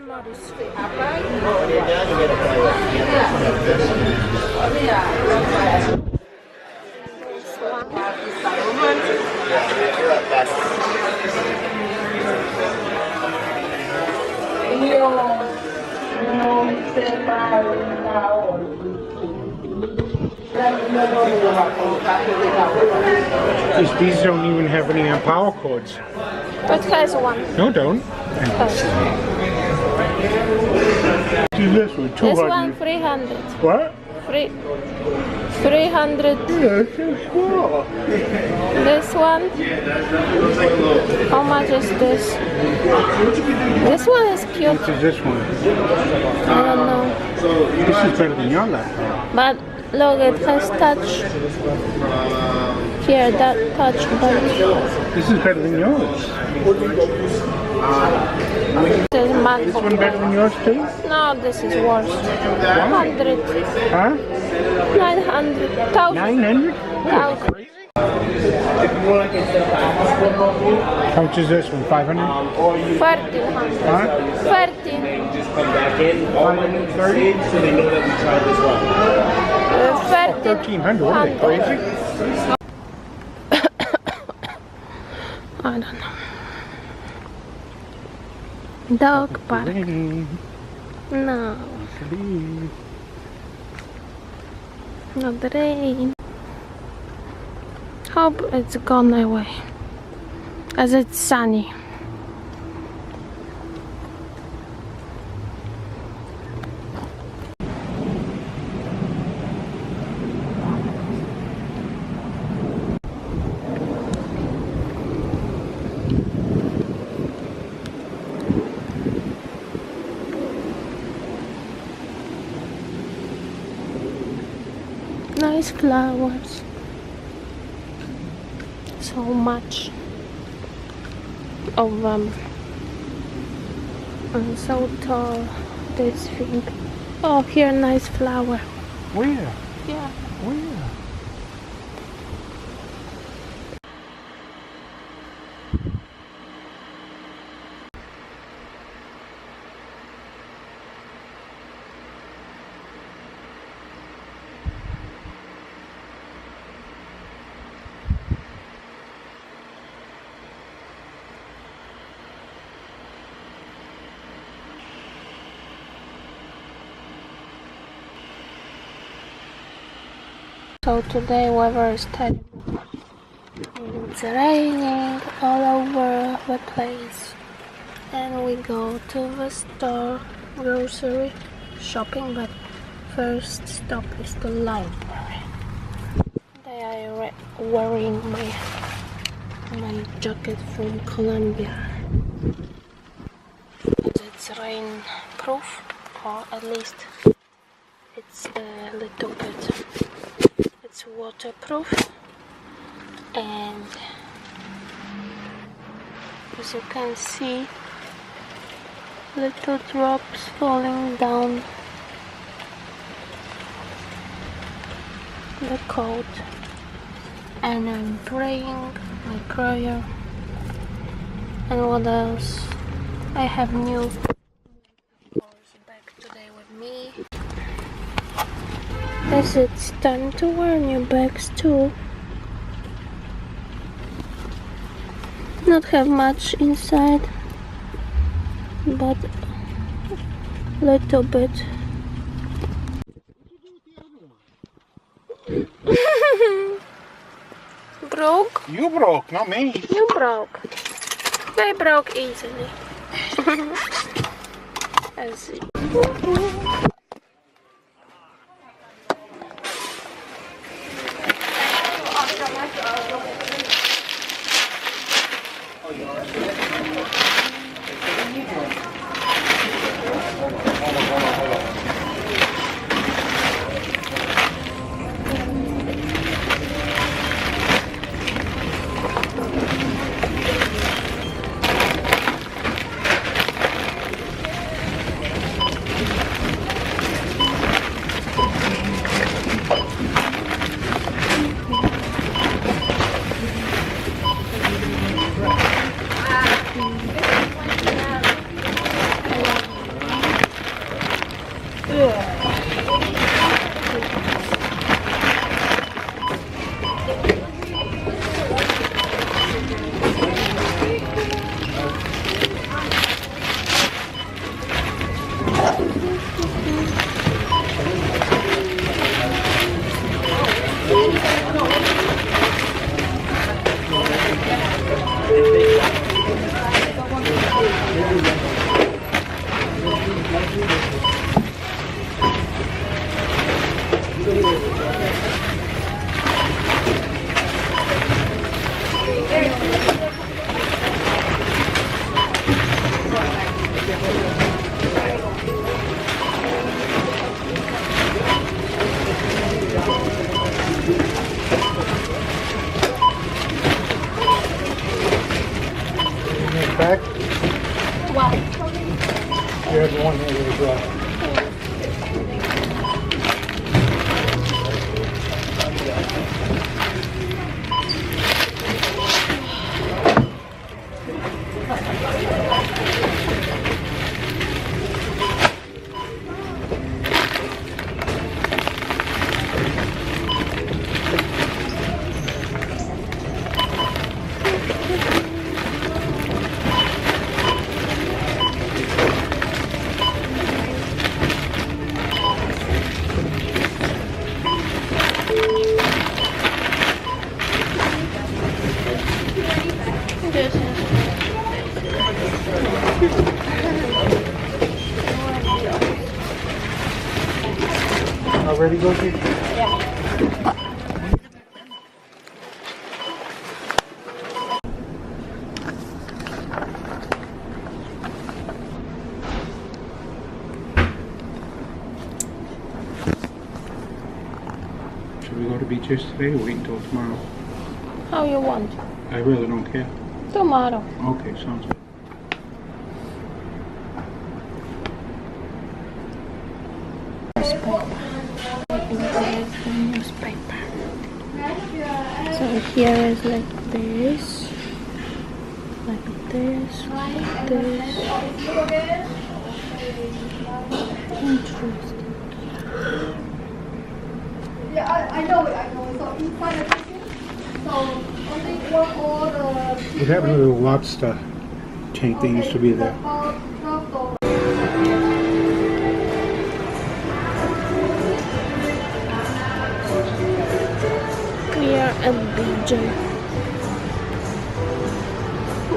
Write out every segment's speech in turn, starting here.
memories. These don't even have any power cords. But has one. No, don't. This one, 200. This one 300. What? 300. Yeah, it's so small. This one. How much is this? This one is cute. Which is this one? I don't know. This is better than your laptop. But look, it has touch. Here, that touch button. This is better than yours. This is MacBook. This one better than yours too? No, this is worse. 100. Huh? 900. 1,000. 900? 1,000. How much is this one? 500? 1,300. Huh? 13. Just come back in, all my new trades, so they know that we tried this one. 1,300? What are they, crazy? I don't know. Dog park. No. Not the rain. Hope it's gone away. As it's sunny. Nice flowers. So much of them. And so tall. This thing. Oh, here, nice flower. Where? Yeah. Where? So today weather is terrible. It's raining all over the place. And we go to the store, grocery shopping, but first stop is the library. Today I wearing my jacket from Colombia. But it's rain proof, or at least it's a little bit. It's waterproof, and as you can see, little drops falling down the coat. And I'm praying my prayer. And what else? I have new bag today with me. Yes, it's time to wear new bags too. Not have much inside, but little bit. Broke? You broke, not me. You broke. They broke easily. I see. You have one here as well. This is Ready to go, Kate? Should we go to beaches today or wait until tomorrow? how you want. I really don't care. Tomorrow. Okay, sounds good. Newspaper. So here is like this, like this, like this. Interesting. Yeah, I know it. So inside the kitchen, so only one all the. What happened to the lobster tank that used to be there? $12. We are at BJ.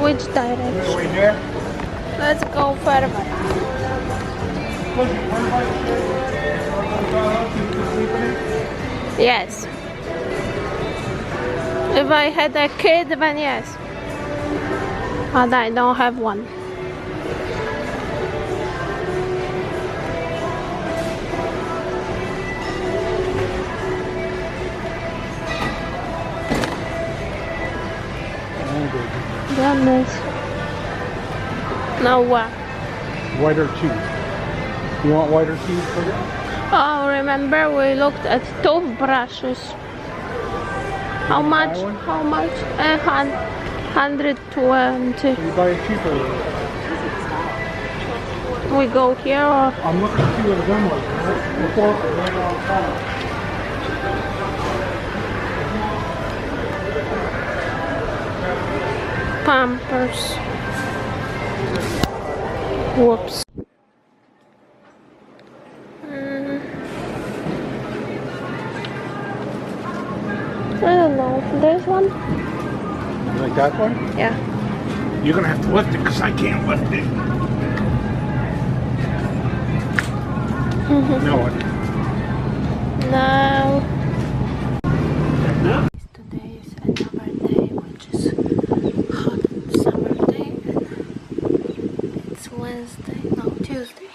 Which direction? Wait there. Let's go further. Yes. If I had a kid, then yes. But I don't have one. Goodness. Now what? Whiter teeth. You want whiter teeth for it? Oh, remember we looked at toothbrushes. How much? one? How much? 120. So you buy it cheaper. We go here or I'm looking to see what a gun was. Before, right on top. Pampers. Whoops. I don't know. There's one? Like that one? Yeah. You're gonna have to lift it because I can't lift it. No one. Now. Today is another day, which is hot summer day. It's Wednesday, no, Tuesday.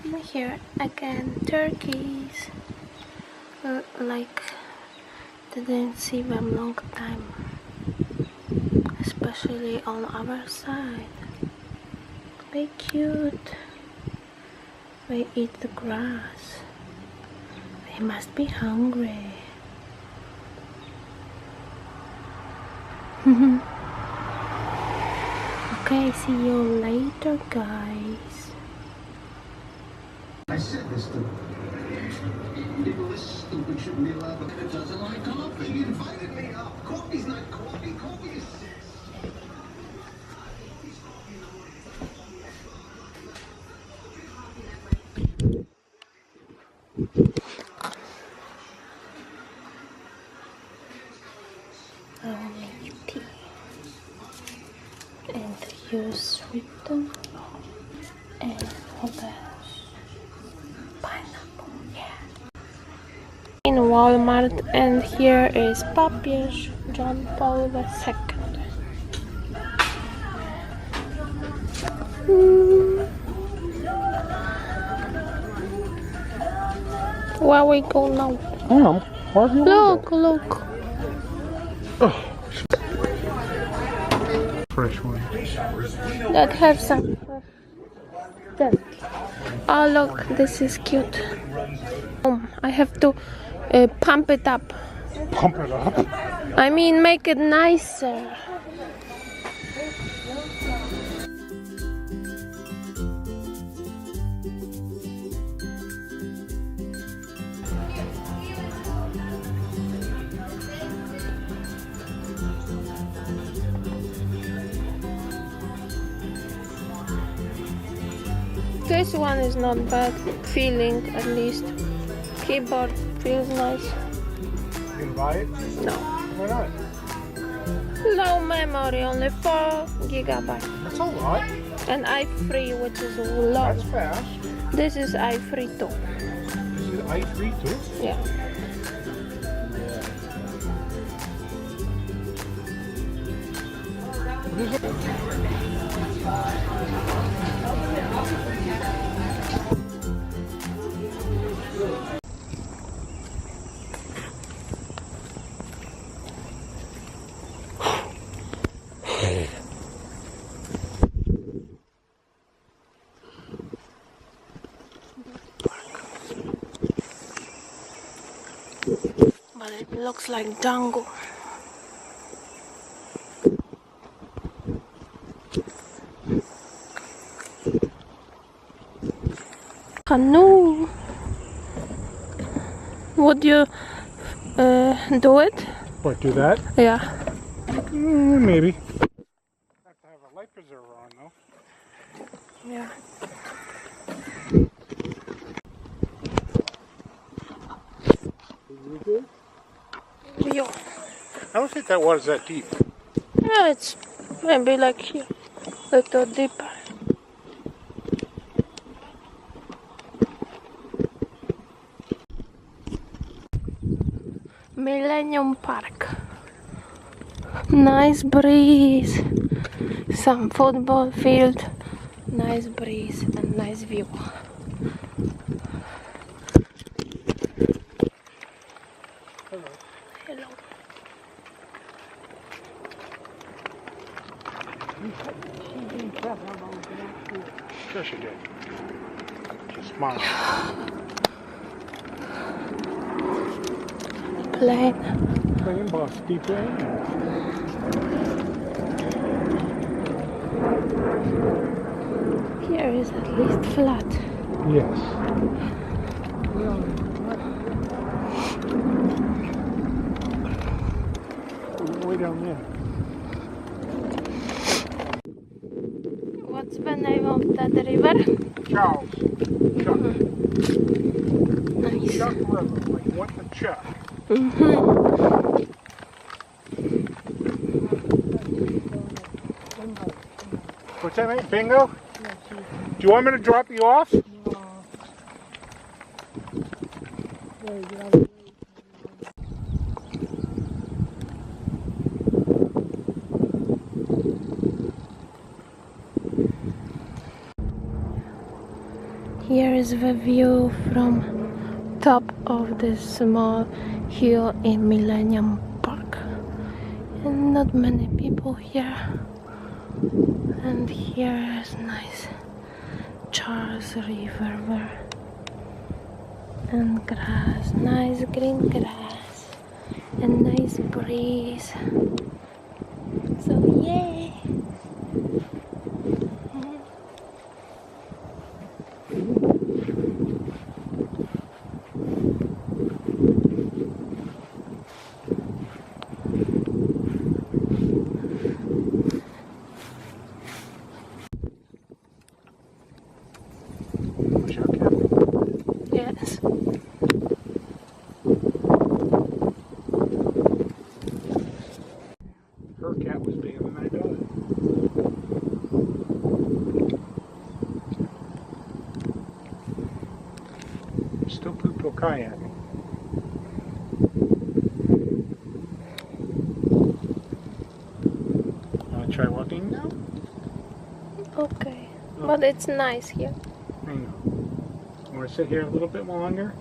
And here again, turkeys. Like, didn't see them long time. Especially on our side. They cute. They eat the grass. They must be hungry. Okay, see you later, guys. I said this to this stupid shouldn't be allowed, but it doesn't like coffee. You invited me up. Coffee's not coffee. Coffee is sex. I will make tea. And use sweetened and what else? Pineapple, yeah. In Walmart, and here is Papież John Paul II. Where we go now? I don't know. Wherever you Look, look. Oh. Fresh one. That have some fresh that? Oh look, this is cute. I have to pump it up. Pump it up. I mean, make it nicer. This one is not bad feeling, at least. Keyboard feels nice. You can buy it? No. Why not? Low memory, only 4 gigabytes. That's a lot. And i3, which is low. That's fast. This is i3 too. This is i3 too? Yeah. What is it? But it looks like jungle. Canoe. Would you do it? What, do that? Yeah. Maybe. Have to have a life preserver on though. Yeah. View. I don't think that water's that deep. Yeah, it's maybe like here, little deeper. Millennium Park. Nice breeze. Some football field. Nice breeze and nice view. Hello. Sure she did. Just smile. Plane. Plane, boss, deep plane. Here is at least flat. Yes. Way down there. What's the name of that river? Charles. Chuck. Nice. Chuck River. Like what the Chuck? What's that, mate? Bingo? Do you want me to drop you off? Here is the view from top of this small hill in Millennium Park. And not many people here. And here is nice Charles River and grass, nice green grass and nice breeze. So yay! Yes. Her cat was bigger than I thought. Still pooped while kayaking. Want to try walking now? Okay. But it's nice here. I know. Want to sit here a little bit longer?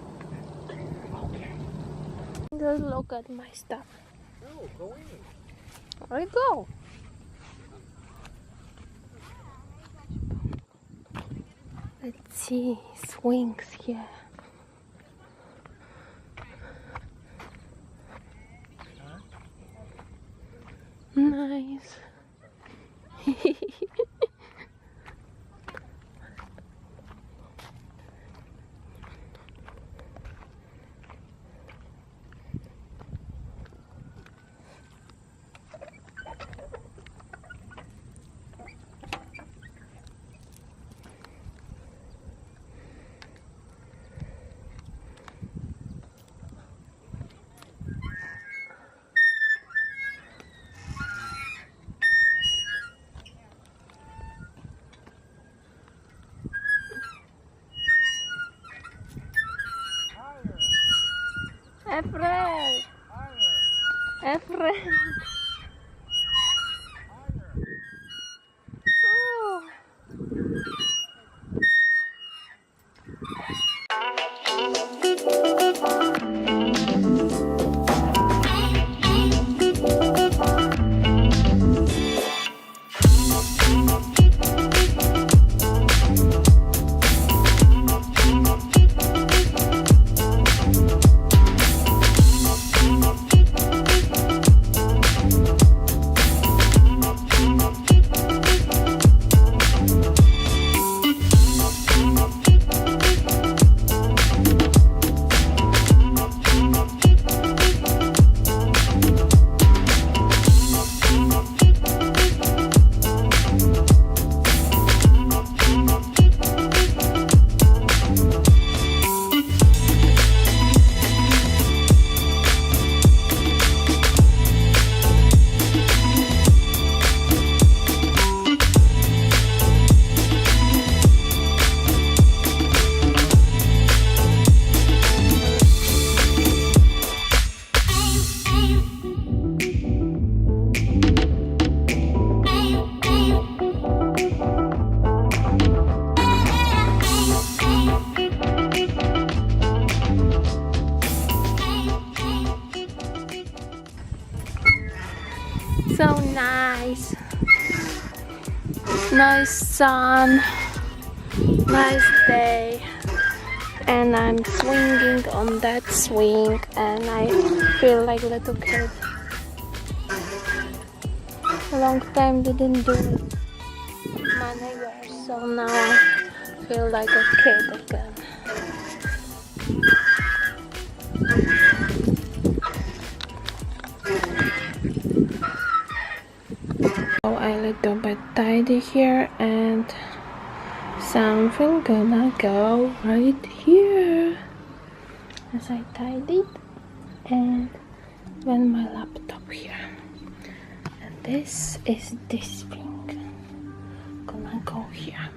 Okay. Just look at my stuff. No, go in. I go. Let's see swings here. Nice. Efren! Efren! Oh. So nice. Nice sun. Nice day. And I'm swinging on that swing and I feel like a little kid. A long time didn't do maneuvers, so now I feel like a kid again. So I little bit tidy here and something gonna go right here as I tidied and then my laptop here. And this is this thing gonna go here.